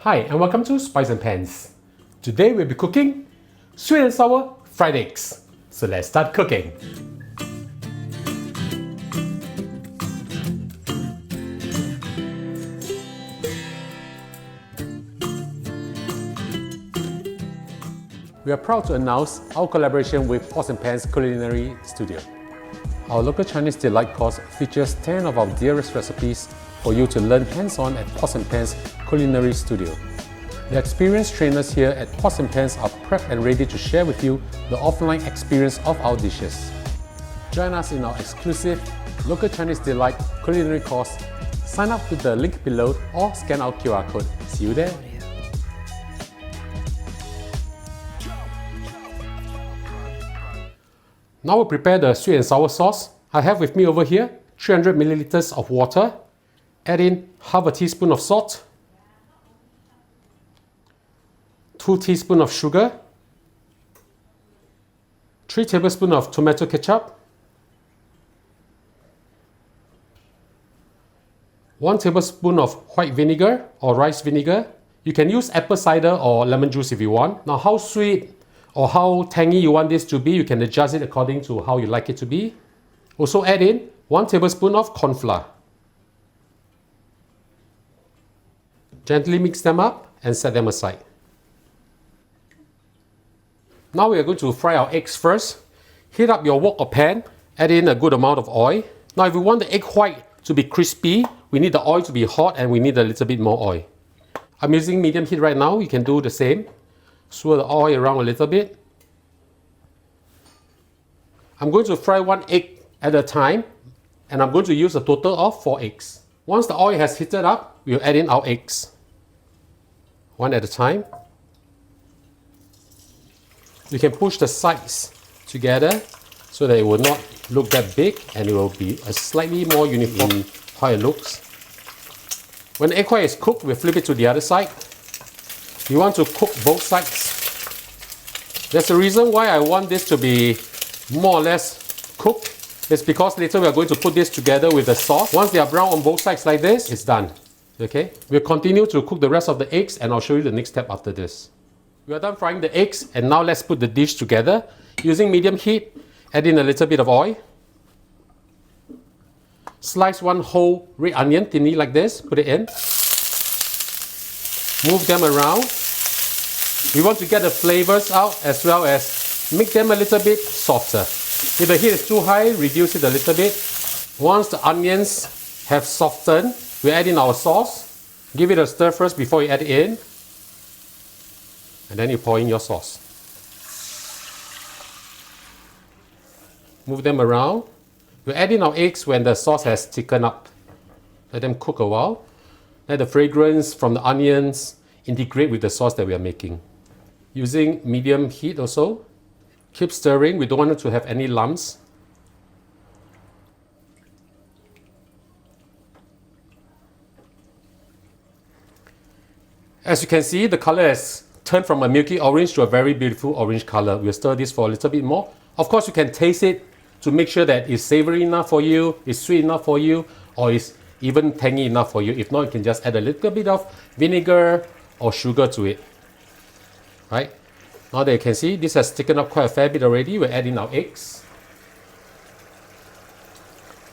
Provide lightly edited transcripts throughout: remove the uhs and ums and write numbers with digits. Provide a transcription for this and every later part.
Hi and welcome to Spice and Pans. Today we'll be cooking sweet and sour fried eggs. So let's start cooking. We are proud to announce our collaboration with Pots and Pans Culinary Studio. Our local Chinese delight course features 10 of our dearest recipes for you to learn hands-on at Pots and Pans Culinary Studio. The experienced trainers here at Pots and Pans are prepped and ready to share with you the offline experience of our dishes. Join us in our exclusive local Chinese delight culinary course. Sign up with the link below or scan our QR code. See you there. Now we'll prepare the sweet and sour sauce. I have with me over here 300 milliliters of water. Add in half a teaspoon of salt, 2 teaspoons of sugar, 3 tablespoons of tomato ketchup, 1 tablespoon of white vinegar or rice vinegar. You can use apple cider or lemon juice if you want. Now how sweet or how tangy you want this to be, you can adjust it according to how you like it to be. Also add in 1 tablespoon of corn flour. Gently mix them up and set them aside. Now we are going to fry our eggs first. Heat up your wok or pan, add in a good amount of oil. Now if we want the egg white to be crispy, we need the oil to be hot and we need a little bit more oil. I'm using medium heat right now, you can do the same. Swirl the oil around a little bit. I'm going to fry 1 egg at a time and I'm going to use a total of 4 eggs. Once the oil has heated up, we'll add in our eggs. 1 at a time. You can push the sides together so that it will not look that big and it will be a slightly more uniform in how it looks. When the egg white is cooked, we'll flip it to the other side. You want to cook both sides. There's a reason why I want this to be more or less cooked. It's because later we are going to put this together with the sauce. Once they are brown on both sides like this, it's done. Okay? We'll continue to cook the rest of the eggs and I'll show you the next step after this. We are done frying the eggs and now let's put the dish together. Using medium heat, add in a little bit of oil. Slice 1 whole red onion thinly like this, put it in. Move them around. We want to get the flavors out as well as make them a little bit softer. If the heat is too high, reduce it a little bit. Once the onions have softened, we add in our sauce. Give it a stir first before you add it in. And then you pour in your sauce. Move them around. We add in our eggs when the sauce has thickened up. Let them cook a while. Let the fragrance from the onions integrate with the sauce that we are making. Using medium heat also. Keep stirring, we don't want it to have any lumps. As you can see, the color has turned from a milky orange to a very beautiful orange color. We'll stir this for a little bit more. Of course, you can taste it to make sure that it's savory enough for you, it's sweet enough for you, or it's even tangy enough for you. If not, you can just add a little bit of vinegar or sugar to it. Right? Now that you can see, this has thickened up quite a fair bit already. We'll add in our eggs.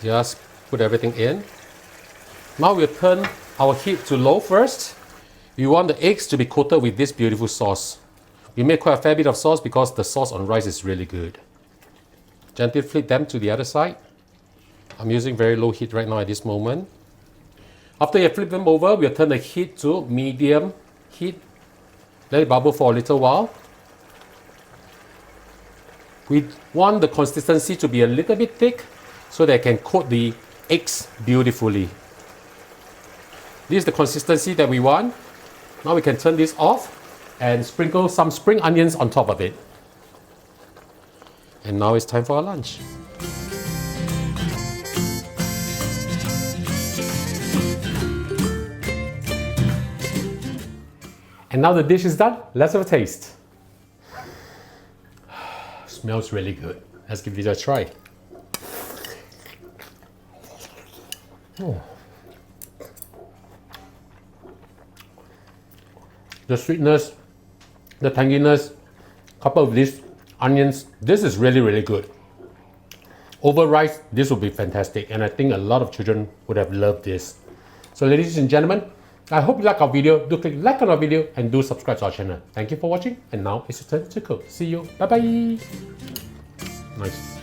Just put everything in. Now we'll turn our heat to low first. We want the eggs to be coated with this beautiful sauce. We make quite a fair bit of sauce because the sauce on rice is really good. Gently flip them to the other side. I'm using very low heat right now at this moment. After you flip them over, we'll turn the heat to medium heat. Let it bubble for a little while. We want the consistency to be a little bit thick so that I can coat the eggs beautifully. This is the consistency that we want. Now we can turn this off and sprinkle some spring onions on top of it. And now it's time for our lunch. And now the dish is done, let's have a taste. Smells really good. Let's give this a try. Oh. the sweetness, the tanginess, coupled with these onions. This is really, really good. Over rice, this would be fantastic, and I think a lot of children would have loved this. So ladies and gentlemen, I hope you like our video. Do click like on our video and do subscribe to our channel. Thank you for watching, and now it's your turn to cook. See you. Bye bye. Nice.